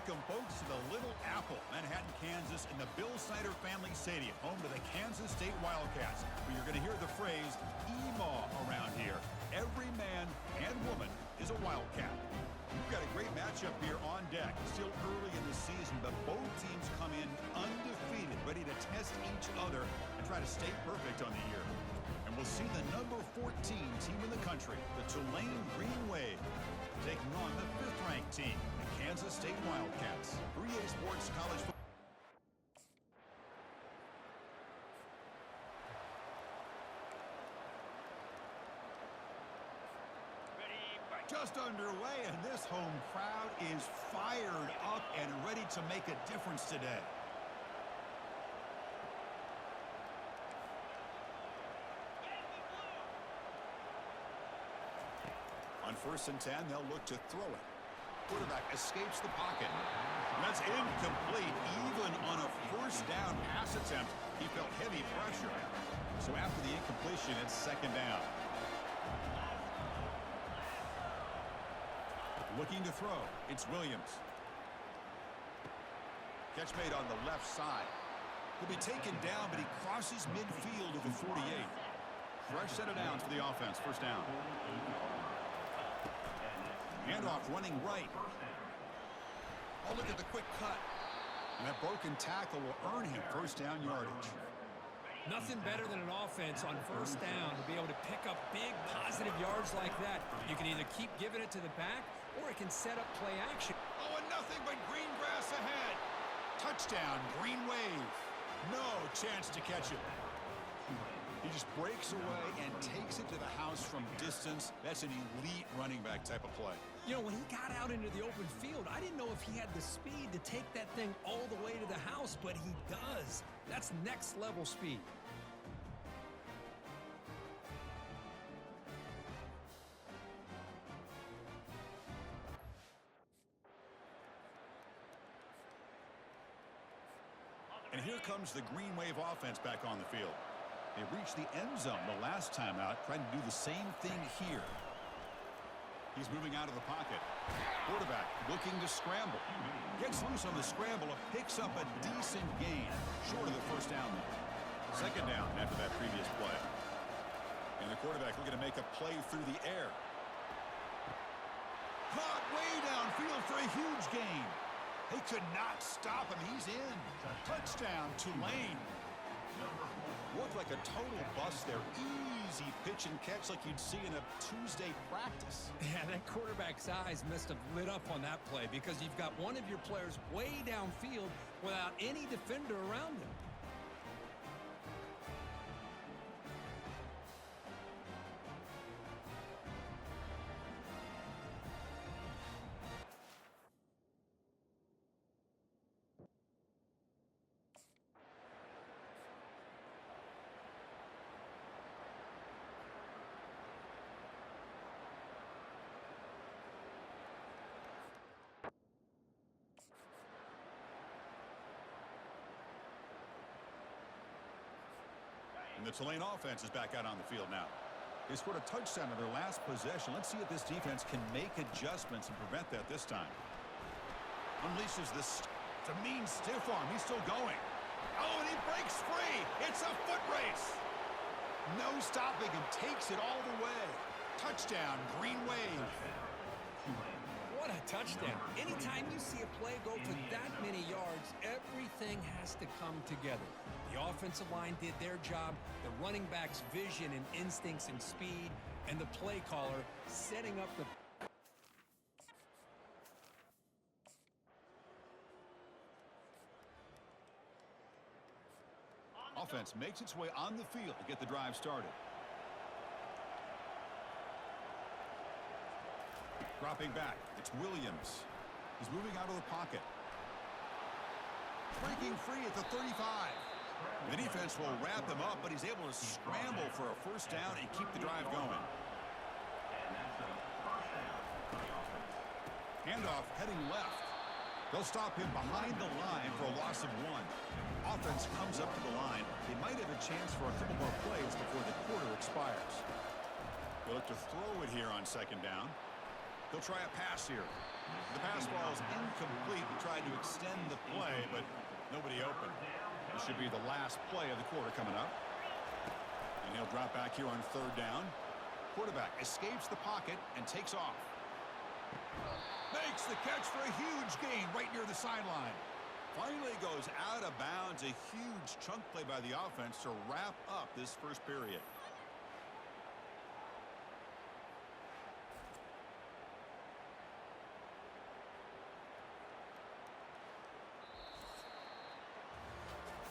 Welcome, folks, to the Little Apple, Manhattan, Kansas, in the Bill Snyder Family Stadium, home to the Kansas State Wildcats, where you're going to hear the phrase "EMAW" around here. Every man and woman is a Wildcat. We've got a great matchup here on deck. Still early in the season, but both teams come in undefeated, ready to test each other and try to stay perfect on the year. And we'll see the number 14 team in the country, the Tulane Green Wave, taking on the 5th-ranked team, the Kansas State Wildcats. 3A Sports College Football. Just underway, and this home crowd is fired up and ready to make a difference today. On 1st and 10, they'll look to throw it. Quarterback escapes the pocket. That's incomplete. Even on a 1st down pass attempt, he felt heavy pressure. So after the incompletion, it's 2nd down. Looking to throw, it's Williams. Catch made on the left side. He'll be taken down, but he crosses midfield of the 48. Fresh set of downs for the offense, 1st down. Handoff running right. Oh, look at the quick cut. And that broken tackle will earn him 1st down yardage. Nothing better than an offense on 1st down to be able to pick up big positive yards like that. You can either keep giving it to the back or it can set up play action. Oh, and nothing but green grass ahead. Touchdown, Green Wave. No chance to catch it. He just breaks away and takes it to the house from distance. That's an elite running back type of play. You know, when he got out into the open field, I didn't know if he had the speed to take that thing all the way to the house, but he does. That's next level speed. And here comes the Green Wave offense back on the field. They reached the end zone the last time out, trying to do the same thing here. He's moving out of the pocket. Quarterback looking to scramble. Gets loose on the scramble and picks up a decent gain. Short of the 1st down, though. 2nd down after that previous play. And the quarterback looking to make a play through the air. Caught way downfield for a huge gain. They could not stop him. He's in. Touchdown, Tulane. Looked like a total bust there. Easy pitch and catch like you'd see in a Tuesday practice. Yeah, that quarterback's eyes must have lit up on that play because you've got one of your players way downfield without any defender around him. And the Tulane offense is back out on the field now. They scored a touchdown in their last possession. Let's see if this defense can make adjustments and prevent that this time. Unleashes this. It's a mean stiff arm. He's still going. Oh, and he breaks free. It's a foot race. No stopping him. Takes it all the way. Touchdown, Green Wave. What a touchdown. Anytime you see a play go for that many yards, everything has to come together. The offensive line did their job, the running back's vision and instincts and speed, and the play caller setting up the... Offense makes its way on the field to get the drive started. Dropping back, it's Williams. He's moving out of the pocket. Breaking free at the 35. The defense will wrap him up, but he's able to scramble for a 1st down and keep the drive going. Handoff heading left. They'll stop him behind the line for a loss of 1. Offense comes up to the line. They might have a chance for a couple more plays before the quarter expires. They'll look to throw it here on 2nd down. They'll try a pass here. The pass ball is incomplete and tried to extend the play, but nobody open. This should be the last play of the quarter coming up. And he'll drop back here on third down. Quarterback escapes the pocket and takes off. Makes the catch for a huge gain right near the sideline. Finally goes out of bounds. A huge chunk play by the offense to wrap up this first period.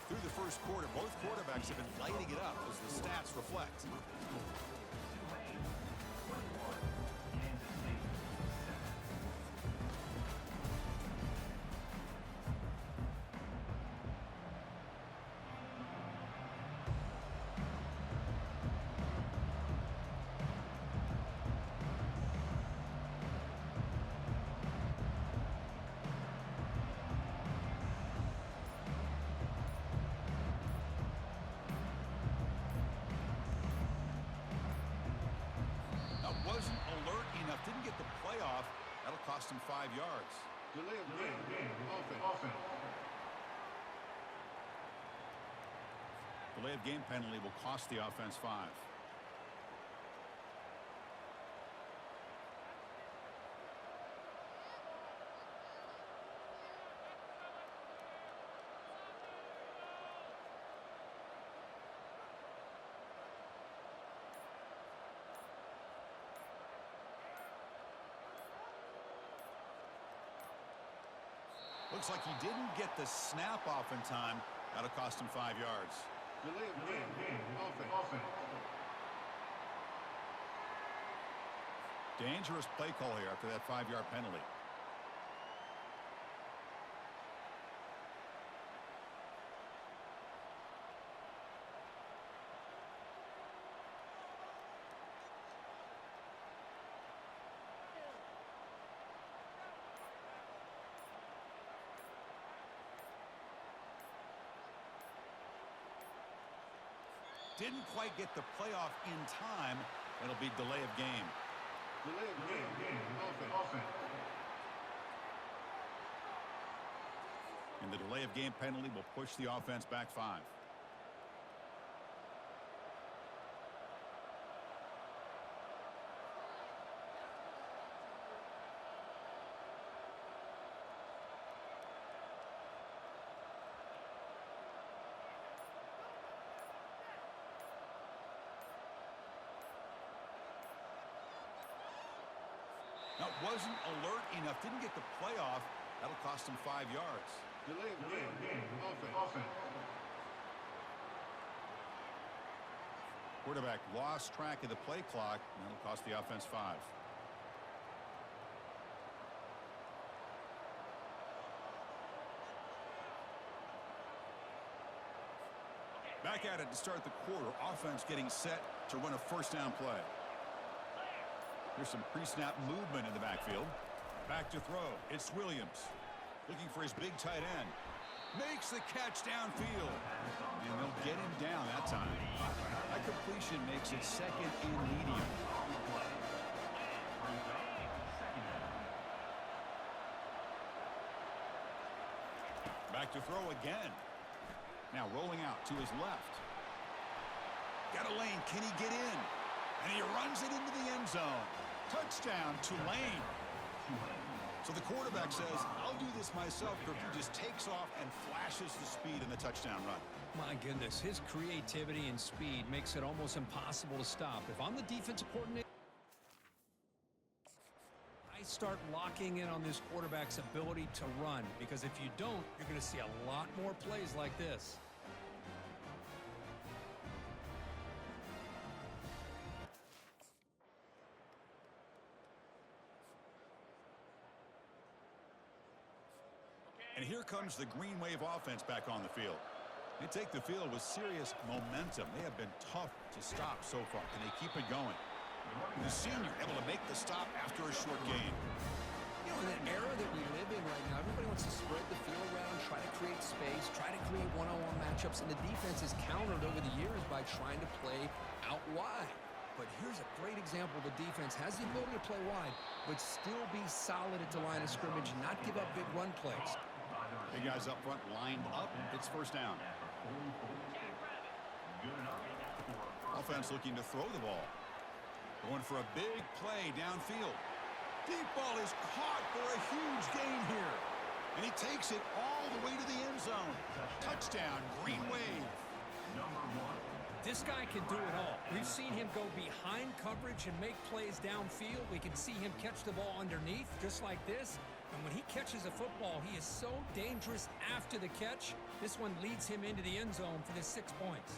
Through the first quarter, both quarterbacks have been lighting it up as the stats reflect. Wasn't alert enough, didn't get the playoff. That'll cost him 5 yards. Delay of game. Offense. Delay of game penalty will cost the offense 5. Looks like he didn't get the snap off in time. That'll cost him 5 yards. Delay of game. Offense. Dangerous play call here after that 5-yard penalty. Didn't quite get the playoff in time. It'll be delay of game. Delay of game. Offense. And the delay of game penalty will push the offense back 5. Now, wasn't alert enough, didn't get the playoff. That'll cost him 5 yards. Delay of game. Offense. Quarterback lost track of the play clock, and that'll cost the offense 5. Back at it to start the quarter. Offense getting set to run a first down play. There's some pre-snap movement in the backfield. Back to throw. It's Williams. Looking for his big tight end. Makes the catch downfield. And they'll get him down that time. That completion makes it second and medium. Back to throw again. Now rolling out to his left. Got a lane. Can he get in? And he runs it into the end zone. Touchdown, Tulane. So the quarterback says, I'll do this myself. He just takes off and flashes the speed in the touchdown run. My goodness, his creativity and speed makes it almost impossible to stop. If I'm the defensive coordinator, I start locking in on this quarterback's ability to run, because if you don't, you're going to see a lot more plays like this. And here comes the Green Wave offense back on the field. They take the field with serious momentum. They have been tough to stop so far. Can they keep it going? The senior able to make the stop after a short gain. You know, in the era that we live in right now, everybody wants to spread the field around, try to create space, try to create one-on-one matchups, and the defense is countered over the years by trying to play out wide. but here's a great example. The defense has the ability to play wide, but still be solid at the line of scrimmage and not give up big run plays. Big guys up front lined up. It's first down. Offense looking to throw the ball. Going for a big play downfield. Deep ball is caught for a huge gain here. And he takes it all the way to the end zone. Touchdown, Green Wave. This guy can do it all. We've seen him go behind coverage and make plays downfield. We can see him catch the ball underneath, just like this. And when he catches a football, he is so dangerous after the catch. This one leads him into the end zone for the 6 points.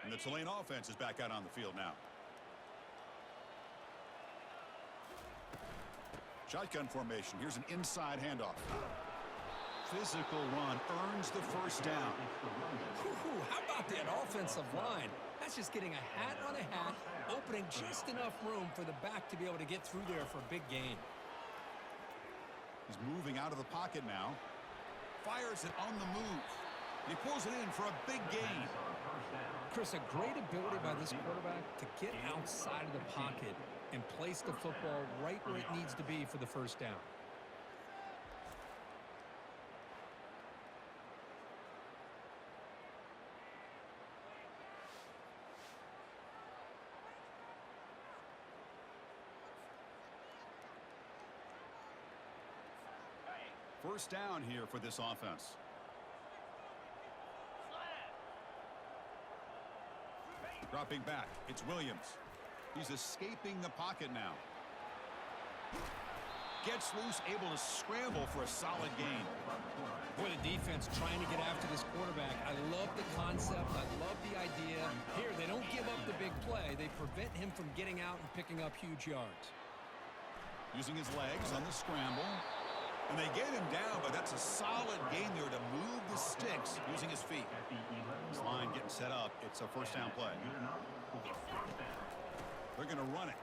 And the Tulane offense is back out on the field now. Shotgun formation. Here's an inside handoff. Physical run earns the first down. How about that offensive line? That's just getting a hat on a hat, opening just enough room for the back to be able to get through there for a big gain. He's moving out of the pocket now. Fires it on the move. He pulls it in for a big gain. Chris, a great ability by this quarterback to get outside of the pocket and place the football right where it needs to be for the first down. First down here for this offense. Dropping back, it's Williams. He's escaping the pocket now. Gets loose, able to scramble for a solid gain. Boy, the defense trying to get after this quarterback. I love the concept. I love the idea. Here, they don't give up the big play. They prevent him from getting out and picking up huge yards. Using his legs on the scramble. And they get him down, but that's a solid gain there to move the sticks using his feet. This line getting set up. It's a first down play. They're going to run it.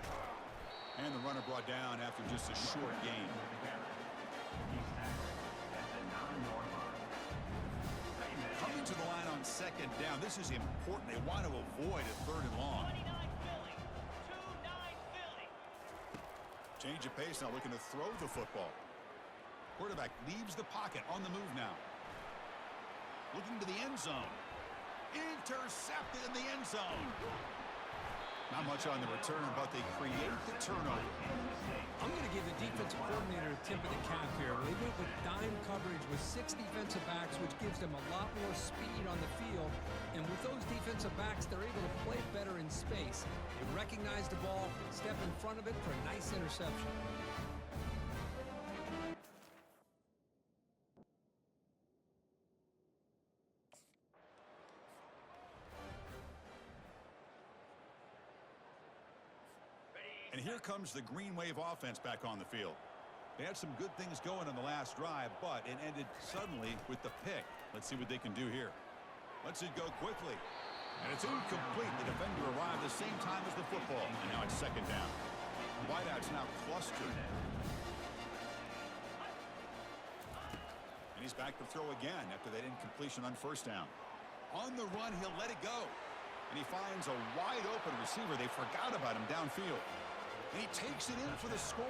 And the runner brought down after just a short gain. Coming to the line on second down. This is important. They want to avoid a third and long. Change of pace now, looking to throw the football. Quarterback leaves the pocket on the move now. Looking to the end zone. Intercepted in the end zone. Not much on the return, but they create the turnover. I'm going to give the defensive coordinator a tip of the cap here. They went with dime coverage with 6 defensive backs, which gives them a lot more speed on the field. And with those defensive backs, they're able to play better in space. They recognize the ball, step in front of it for a nice interception. And here comes the Green Wave offense back on the field. They had some good things going on the last drive, but it ended suddenly with the pick. Let's see what they can do here. Lets it go quickly. And it's incomplete. The defender arrived the same time as the football. And now it's second down. Wideout's now clustered. And he's back to throw again after that incompletion on first down. On the run, he'll let it go. And he finds a wide open receiver. They forgot about him downfield. And he takes it in for the score.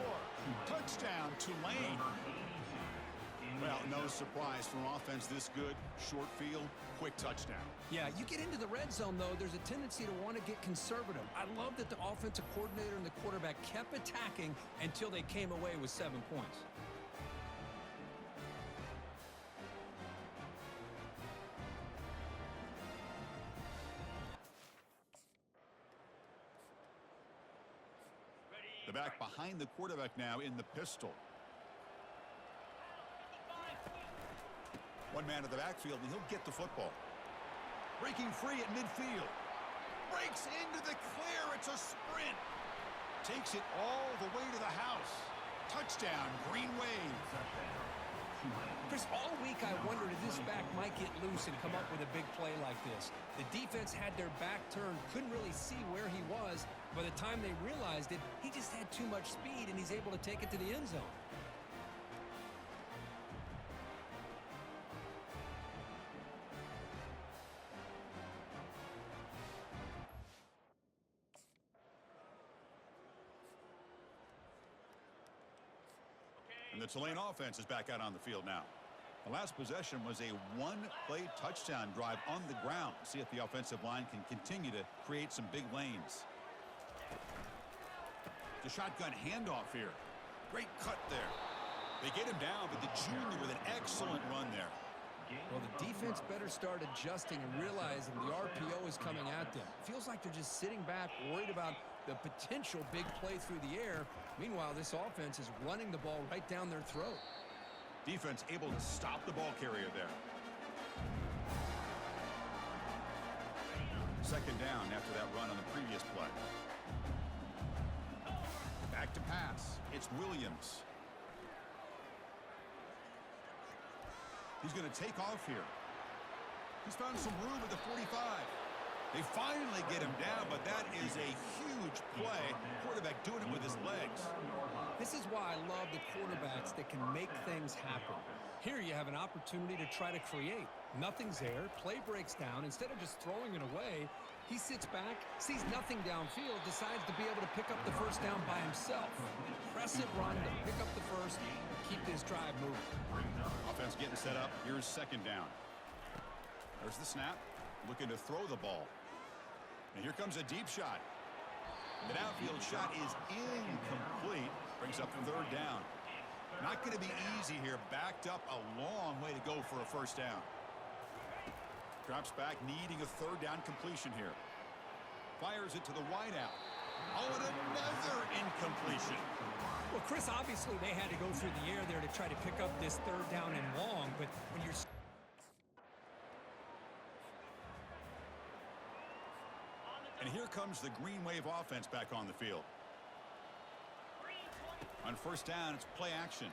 Touchdown, Tulane. Well, no surprise from offense this good. Short field, quick touchdown. Yeah, you get into the red zone, though, there's a tendency to want to get conservative. I love that the offensive coordinator and the quarterback kept attacking until they came away with 7 points. The back behind the quarterback now in the pistol. One man at the backfield, and he'll get the football. Breaking free at midfield. Breaks into the clear. It's a sprint. Takes it all the way to the house. Touchdown, Green Wave. Chris, all week I wondered if this back might get loose and come up with a big play like this. The defense had their back turned, couldn't really see where he was, By the time they realized it, he just had too much speed, and he's able to take it to the end zone. And the Tulane offense is back out on the field now. The last possession was a one-play touchdown drive on the ground. See if the offensive line can continue to create some big lanes. The shotgun handoff here. Great cut there. They get him down, but the junior with an excellent run there. Well, the defense better start adjusting and realizing the RPO is coming at them. Feels like they're just sitting back, worried about the potential big play through the air. Meanwhile, this offense is running the ball right down their throat. Defense able to stop the ball carrier there. Second down after that run on the previous play. Back to pass. It's Williams. He's going to take off here. He's found some room at the 45. They finally get him down, but that is a huge play. Quarterback doing it with his legs. This is why I love the quarterbacks that can make things happen. Here you have an opportunity to try to create. Nothing's there. Play breaks down. Instead of just throwing it away, he sits back, sees nothing downfield, decides to be able to pick up the first down by himself. Impressive run to pick up the first, keep this drive moving. Offense getting set up. Here's second down. There's the snap. Looking to throw the ball. And here comes a deep shot. The downfield shot is incomplete. Brings up third down. Not going to be easy here. Backed up a long way to go for a first down. Drops back, needing a third down completion here. Fires it to the wideout. Oh, and another incompletion. Well, Chris, obviously they had to go through the air there to try to pick up this third down and long, but when you're... And here comes the Green Wave offense back on the field. On first down, it's play action.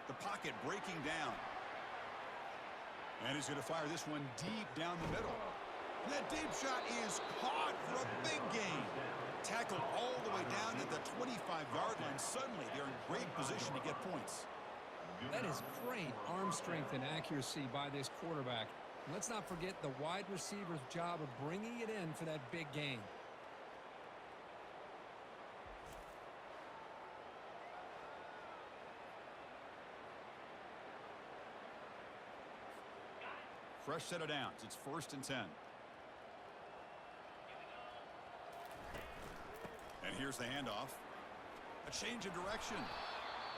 The pocket breaking down. And he's going to fire this one deep down the middle. And that deep shot is caught for a big gain. Tackled all the way down at the 25-yard line. Suddenly, they're in great position to get points. That is great arm strength and accuracy by this quarterback. And let's not forget the wide receiver's job of bringing it in for that big gain. Fresh set of downs. It's 1st and 10. And here's the handoff. A change of direction.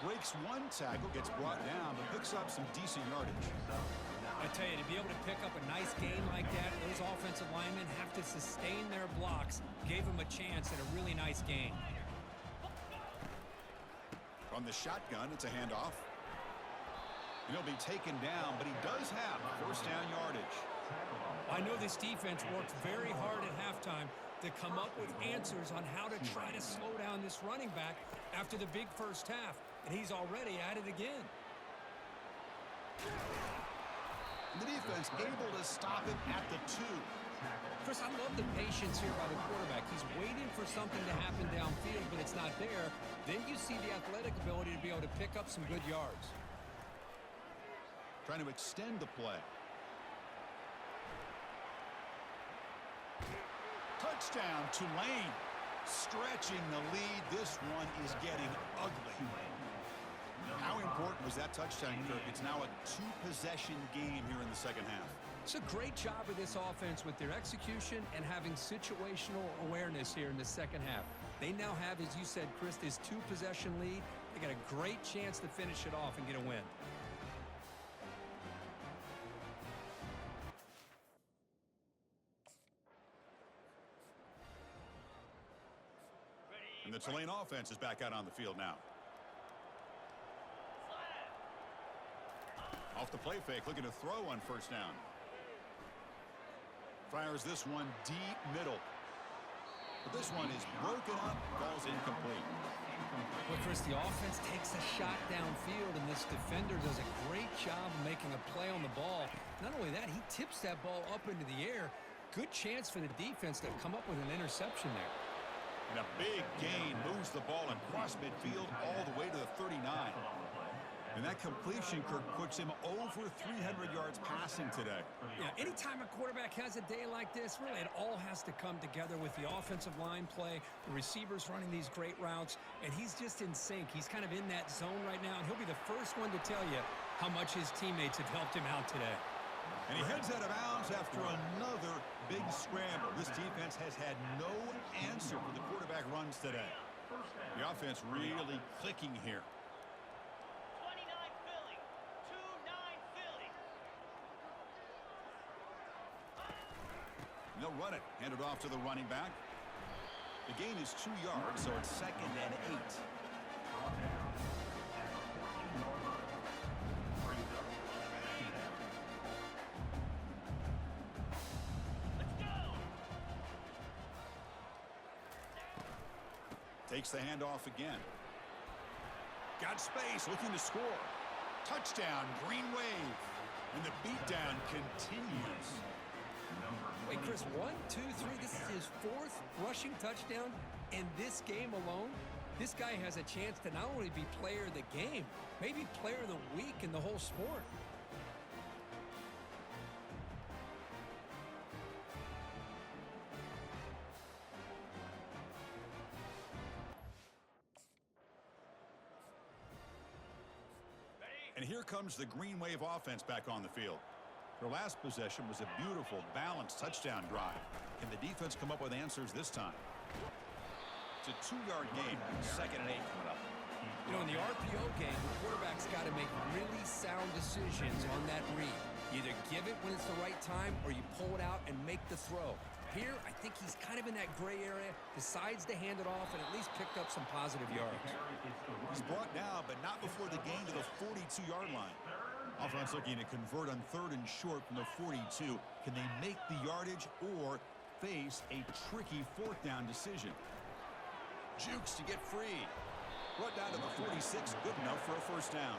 Breaks one tackle, gets brought down, but picks up some decent yardage. I tell you, to be able to pick up a nice gain like that, those offensive linemen have to sustain their blocks. Gave them a chance at a really nice gain. From the shotgun, it's a handoff. He'll be taken down, but he does have first down yardage. I know this defense worked very hard at halftime to come up with answers on how to try to slow down this running back after the big first half, and he's already at it again. The defense able to stop him at the 2. Chris, I love the patience here by the quarterback. He's waiting for something to happen downfield, but it's not there. Then you see the athletic ability to be able to pick up some good yards. Trying to extend the play. Touchdown, Tulane. Stretching the lead. This one is getting ugly. How important was that touchdown, Kirk? It's now a 2-possession game here in the second half. It's a great job of this offense with their execution and having situational awareness here in the second half. They now have, as you said, Chris, this 2-possession lead. They got a great chance to finish it off and get a win. And the Tulane offense is back out on the field now. Off the play fake, looking to throw on first down. Fires this one deep middle. But this one is broken up, falls incomplete. Well, Chris, the offense takes a shot downfield, and this defender does a great job of making a play on the ball. Not only that, he tips that ball up into the air. Good chance for the defense to come up with an interception there. And a big gain moves the ball across midfield all the way to the 39. And that completion, Kirk, puts him over 300 yards passing today. Yeah, anytime a quarterback has a day like this, really it all has to come together with the offensive line play, the receivers running these great routes, and he's just in sync. He's kind of in that zone right now, and he'll be the first one to tell you how much his teammates have helped him out today. And he heads out of bounds after another big scramble. This defense has had no answer for the quarterback runs today. The offense really clicking here. They'll run it. Hand it off to the running back. The gain is 2 yards, so it's 2nd and 8. Takes the handoff again. Got space, looking to score. Touchdown, Green Wave. And the beatdown continues. Wait, Chris, 1, 2, 3. This is his 4th rushing touchdown in this game alone. This guy has a chance to not only be player of the game, maybe player of the week in the whole sport. And here comes the Green Wave offense back on the field. Their last possession was a beautiful, balanced touchdown drive. Can the defense come up with answers this time? It's a 2-yard gain. 2nd and 8 coming up. You know, in the RPO game, the quarterback's got to make really sound decisions on that read. You either give it when it's the right time or you pull it out and make the throw. Here, I think he's kind of in that gray area, decides to hand it off and at least picked up some positive yards. He's brought down, but not before the gain to the 42-yard line. Offense looking to convert on 3rd and short from the 42. Can they make the yardage or face a tricky 4th down decision? Jukes to get free. Brought down to the 46. Good enough for a 1st down.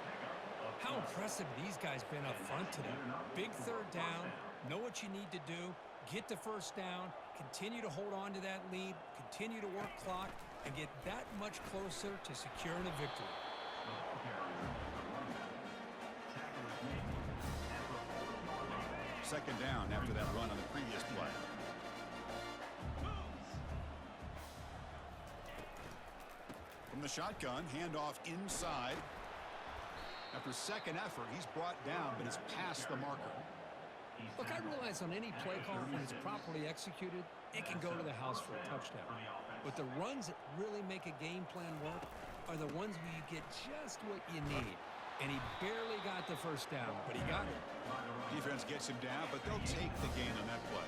How impressive these guys been up front today. Big 3rd down. Know what you need to do. Get the 1st down. Continue to hold on to that lead. Continue to work clock. And get that much closer to securing a victory. Second down after that run on the previous play. From the shotgun, handoff inside. After 2nd effort, he's brought down, but it's past the marker. Look, I realize on any play call, when it's properly executed, it can go to the house for a touchdown. But the runs that really make a game plan work are the ones where you get just what you need. And he barely got the 1st down, but he got it. Defense gets him down, but they'll take the gain on that play.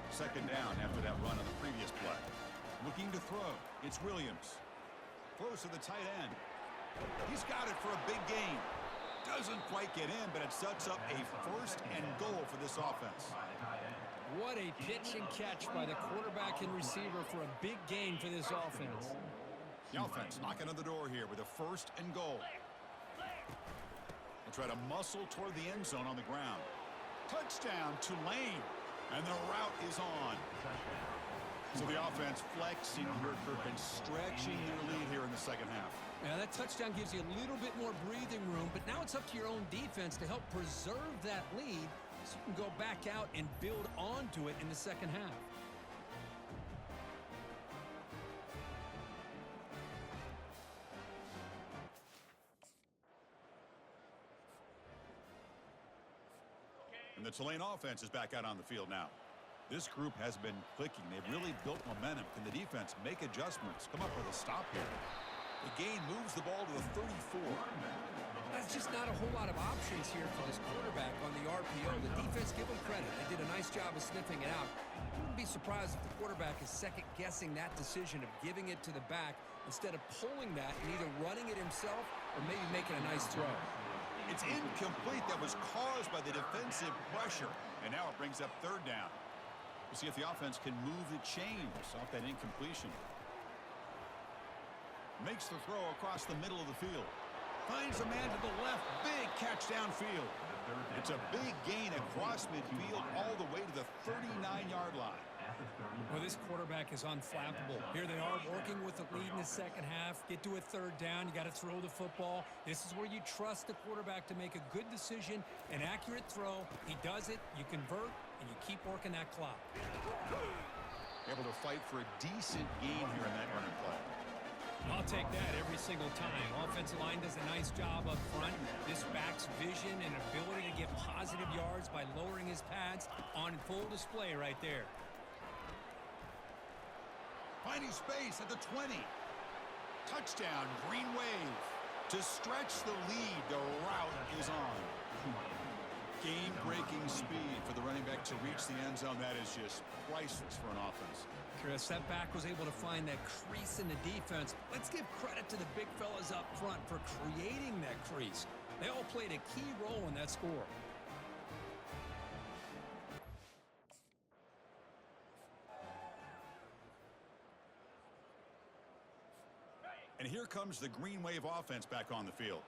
2nd down after that run on the previous play. Looking to throw. It's Williams. Throws to the tight end. He's got it for a big gain. Doesn't quite get in, but it sets up a 1st and goal for this offense. What a pitch and catch by the quarterback and receiver for a big gain for this offense. The offense knocking on the door here with a 1st and goal. They'll try to muscle toward the end zone on the ground. Touchdown, Tulane. And the route is on. So the offense flexing here and stretching their lead here in the 2nd half. Yeah, that touchdown gives you a little bit more breathing room, but now it's up to your own defense to help preserve that lead so you can go back out and build onto it in the 2nd half. And the Tulane offense is back out on the field now. This group has been clicking. They've really built momentum. Can the defense make adjustments? Come up with a stop here. The gain moves the ball to the 34. That's just not a whole lot of options here for this quarterback on the RPO. The defense, give them credit. They did a nice job of sniffing it out. Wouldn't be surprised if the quarterback is second-guessing that decision of giving it to the back instead of pulling that and either running it himself or maybe making a nice throw. It's incomplete. That was caused by the defensive pressure. And now it brings up 3rd down. We'll see if the offense can move the chains off that incompletion. Makes the throw across the middle of the field. Finds a man to the left. Big catch downfield. It's a big gain across midfield all the way to the 39-yard line. Well, this quarterback is unflappable. Here they are working with the lead in the second half. Get to a third down. You got to throw the football. This is where you trust the quarterback to make a good decision, an accurate throw. He does it, you convert, and you keep working that clock. Able to fight for a decent gain here in that running play. I'll take that every single time. Offensive line does a nice job up front. This back's vision and ability to get positive yards by lowering his pads on full display right there. Finding space at the 20. Touchdown, Green Wave. To stretch the lead, the route is on. Game-breaking speed for the running back to reach the end zone. That is just priceless for an offense. Chris, that back was able to find that crease in the defense. Let's give credit to the big fellas up front for creating that crease. They all played a key role in that score. And here comes the Green Wave offense back on the field.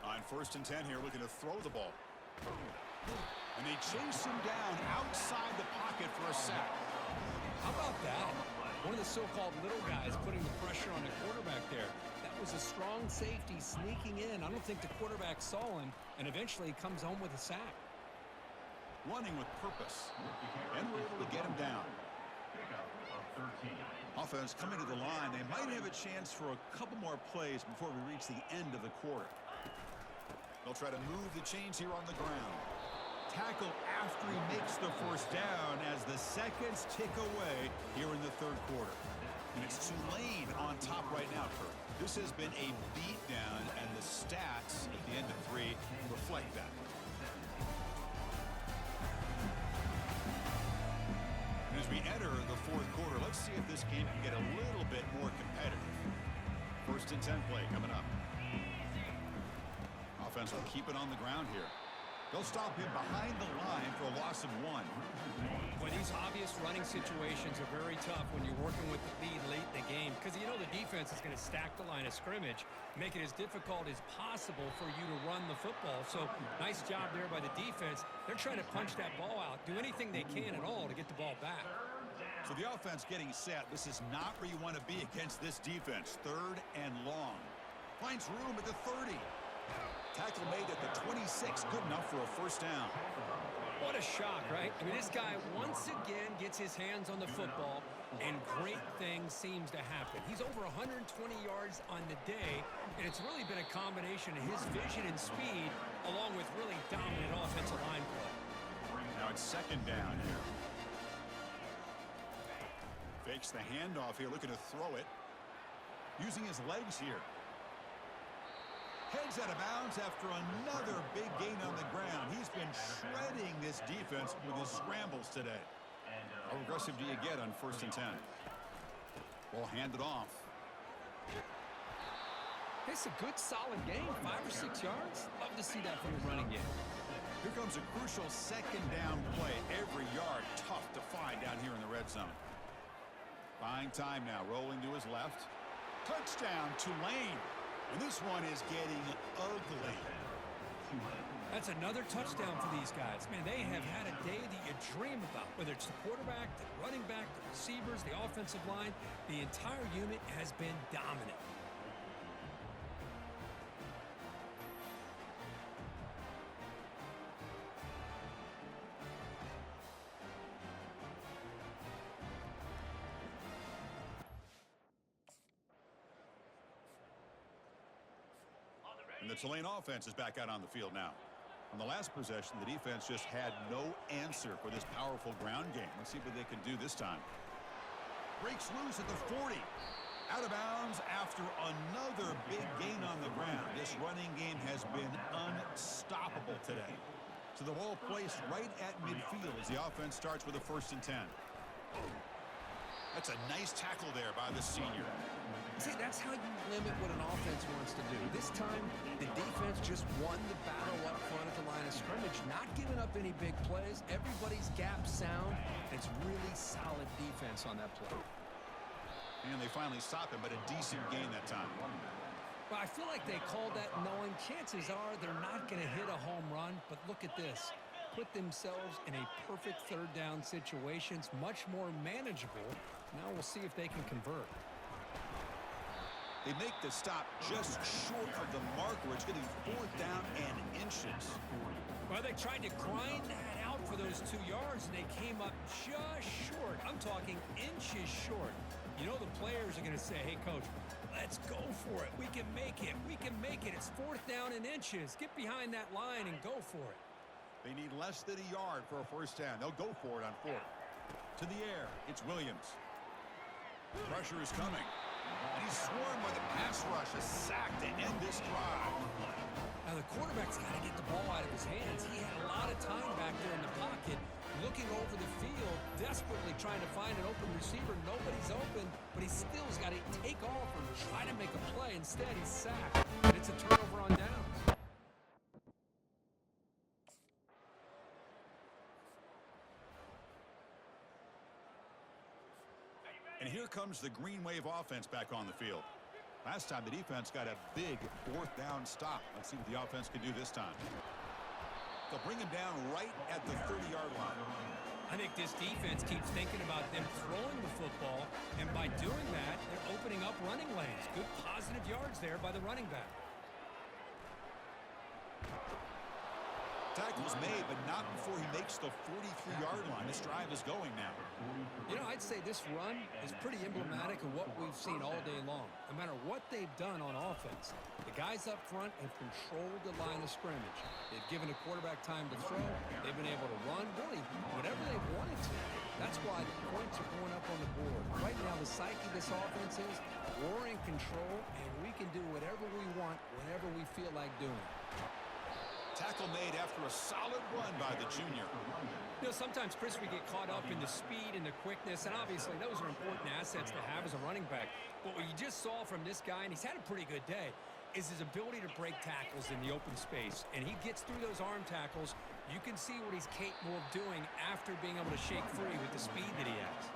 On 1st and 10 here, looking to throw the ball. And they chase him down outside the pocket for a sack. How about that? One of the so-called little guys putting the pressure on the quarterback there. That was a strong safety sneaking in. I don't think the quarterback saw him, and eventually he comes home with a sack. Running with purpose. And we're able to get him down. Offense coming to the line. They might have a chance for a couple more plays before we reach the end of the quarter. They'll try to move the chains here on the ground. Tackle after he makes the first down as the seconds tick away here in the third quarter. And it's Tulane on top right now, Kurt. This has been a beatdown, and the stats at the end of 3 reflect that. And as we enter the fourth quarter, let's see if this game can get a little bit more competitive. 1st and 10 play coming up. Offense will keep it on the ground here. They'll stop him behind the line for a loss of 1. Well, these obvious running situations are very tough when you're working with the lead late in the game because you know the defense is going to stack the line of scrimmage, make it as difficult as possible for you to run the football. So nice job there by the defense. They're trying to punch that ball out, do anything they can at all to get the ball back. So the offense getting set. This is not where you want to be against this defense. 3rd and long. Finds room at the 30. Tackle made at the 26. Good enough for a first down. What a shock, right? I mean, this guy once again gets his hands on the football, and great things seems to happen. He's over 120 yards on the day, and it's really been a combination of his vision and speed along with really dominant offensive line play. Now it's 2nd down here. Fakes the handoff here, looking to throw it. Using his legs here. Heads out of bounds after another big gain on the ground. He's been shredding this defense with his scrambles today. How aggressive do you get on 1st and 10? Ball handed off. It's a good, solid game, 5 or 6 yards. Love to see that from the running game. Here comes a crucial 2nd down play. Every yard tough to find down here in the red zone. Buying time now, rolling to his left. Touchdown, Tulane. And this one is getting ugly. That's another touchdown for these guys. Man, they have had a day that you dream about. Whether it's the quarterback, the running back, the receivers, the offensive line, the entire unit has been dominant. And the Tulane offense is back out on the field now. On the last possession, the defense just had no answer for this powerful ground game. Let's see what they can do this time. Breaks loose at the 40. Out of bounds after another big gain on the ground. This running game has been unstoppable today. So the ball placed right at midfield as the offense starts with a 1st and 10. That's a nice tackle there by the senior. See, that's how you limit what an offense wants to do. This time, the defense just won the battle up front at the line of scrimmage, not giving up any big plays. Everybody's gap sound. It's really solid defense on that play. And they finally stop him, but a decent gain that time. Well, I feel like they called that knowing chances are they're not going to hit a home run, but look at this. Put themselves in a perfect third down situation. It's much more manageable. Now we'll see if they can convert. They make the stop just short of the mark where it's getting fourth down and inches. Well, they tried to grind that out for those 2 yards, and they came up just short. I'm talking inches short. You know the players are going to say, hey, Coach, let's go for it. We can make it. We can make it. It's fourth down and inches. Get behind that line and go for it. They need less than a yard for a first down. They'll go for it on fourth. To the air, it's Williams. Pressure is coming. And he's swarmed by the pass rush. A sack to end this drive. Now, the quarterback's got to get the ball out of his hands. He had a lot of time back there in the pocket, looking over the field, desperately trying to find an open receiver. Nobody's open, but he still's got to take off and try to make a play. Instead, he's sacked, and it's a turnover on downs. And here comes the Green Wave offense back on the field. Last time the defense got a big fourth down stop. Let's see what the offense can do this time. They'll bring him down right at the 30-yard line. I think this defense keeps thinking about them throwing the football, and by doing that, they're opening up running lanes. Good positive yards there by the running back. Tackle's made, but not before he makes the 43-yard line. This drive is going now. You know, I'd say this run is pretty emblematic of what we've seen all day long. No matter what they've done on offense, the guys up front have controlled the line of scrimmage. They've given the quarterback time to throw. They've been able to run, really, whatever they wanted to. That's why the points are going up on the board. Right now, the psyche of this offense is we're in control, and we can do whatever we want whenever we feel like doing it. Tackle made after a solid run by the junior. You know, sometimes, Chris, we get caught up in the speed and the quickness, and obviously those are important assets to have as a running back. But what you just saw from this guy, and he's had a pretty good day, is his ability to break tackles in the open space. And he gets through those arm tackles. You can see what he's capable of doing after being able to shake free with the speed that he has.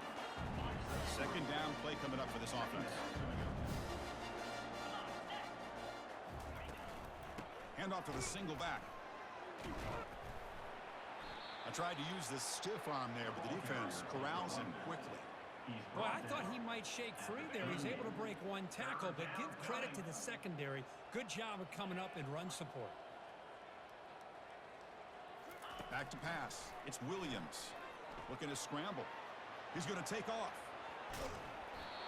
Second down play coming up for this offense. Hand off to the single back. I tried to use the stiff arm there, but the defense corrals him quickly. Well, I thought he might shake free there. He's able to break one tackle, but give credit to the secondary. Good job of coming up in run support. Back to pass. It's Williams. Looking to scramble. He's going to take off.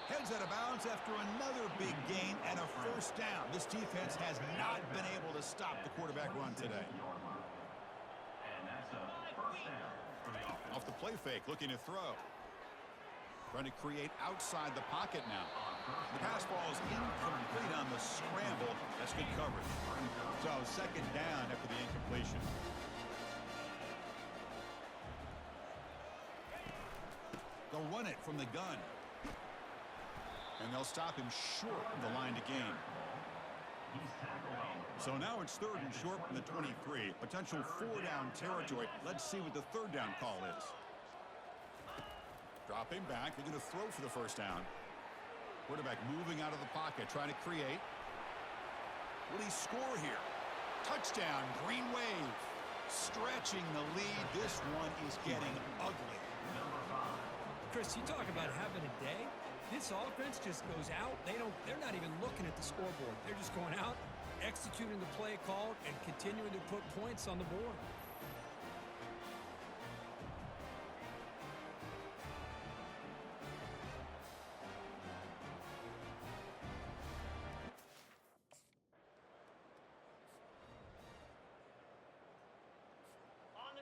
Heads out of bounds after another big gain and a first down. This defense has not been able to stop the quarterback run today. Off the play fake, looking to throw. Trying to create outside the pocket now. The pass ball is incomplete on the scramble. That's good coverage. So second down after the incompletion. They'll run it from the gun. And they'll stop him short of the line to gain. So now it's third and short from the 23. Potential four-down territory. Let's see what the third down call is. Dropping back. They're going to throw for the first down. Quarterback moving out of the pocket, trying to create. Will he score here? Touchdown, Green Wave. Stretching the lead. This one is getting ugly. Chris, you talk about having a day. This offense just goes out. They're not even looking at the scoreboard. They're just going out, executing the play called, and continuing to put points on the board.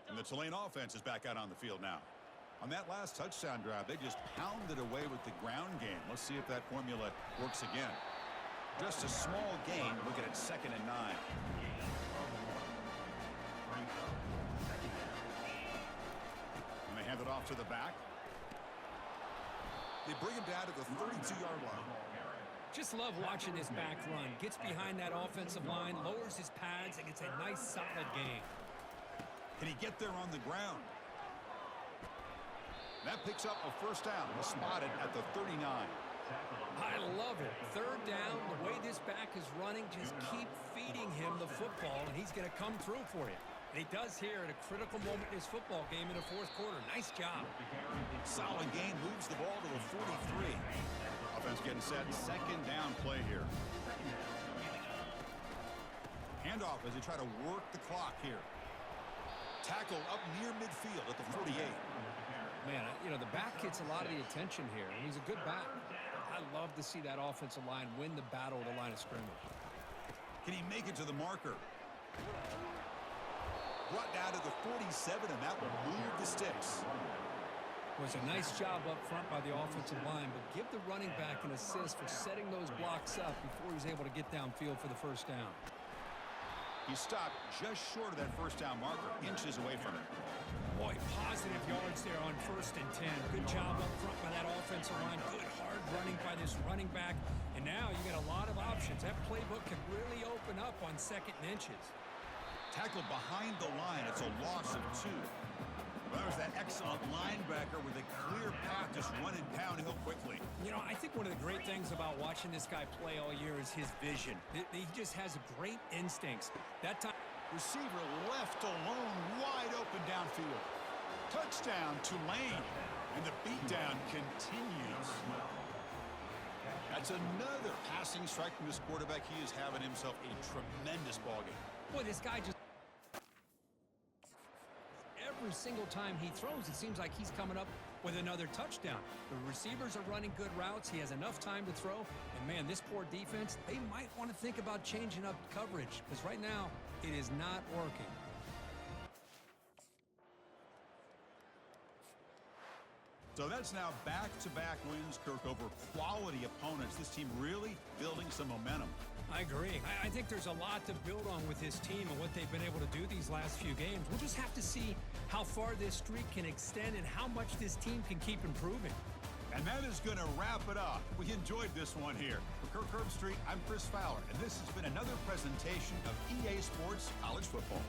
And the Tulane offense is back out on the field now. On that last touchdown drive, they just pounded away with the ground game. Let's see if that formula works again. Just a small gain. Looking at 2nd and 9. And they hand it off to the back. They bring him down to the 32-yard line. Just love watching this back run. Gets behind that offensive line, lowers his pads, and gets a nice, solid gain. Can he get there on the ground? That picks up a first down. Spotted at the 39. I love it. Third down, the way this back is running, just keep feeding him the football, and he's going to come through for you. And he does here at a critical moment in his football game in the fourth quarter. Nice job. Solid gain, moves the ball to the 43. Offense getting set, second down play here. Handoff as they try to work the clock here. Tackle up near midfield at the 48. Man, you know, the back gets a lot of the attention here, and he's a good back. I love to see that offensive line win the battle at the line of scrimmage. Can he make it to the marker? Brought down to the 47, and that will move the sticks. Was a nice job up front by the offensive line, but give the running back an assist for setting those blocks up before he's able to get downfield for the first down. He stopped just short of that first down marker, inches away from it. Boy, positive yards there on 1st and 10. Good job up front by that offensive line. Good hard running by this running back. And now you got a lot of options. That playbook can really open up on 2nd and inches. Tackled behind the line. It's a loss of 2. Well, there's that excellent linebacker with a clear path, just running downhill quickly. You know, I think one of the great things about watching this guy play all year is his vision. He just has great instincts. That time, receiver left alone, wide open downfield. Touchdown, Tulane. And the beatdown continues. That's another passing strike from this quarterback. He is having himself a tremendous ballgame. Boy, this guy just... Every single time he throws, it seems like he's coming up with another touchdown. The receivers are running good routes. He has enough time to throw. And, man, this poor defense, they might want to think about changing up coverage because right now it is not working. So that's now back-to-back wins, Kirk, over quality opponents. This team really building some momentum. I agree. I think there's a lot to build on with this team and what they've been able to do these last few games. We'll just have to see how far this streak can extend and how much this team can keep improving. And that is going to wrap it up. We enjoyed this one here. For Kirk Herbstreit, I'm Chris Fowler, and this has been another presentation of EA Sports College Football.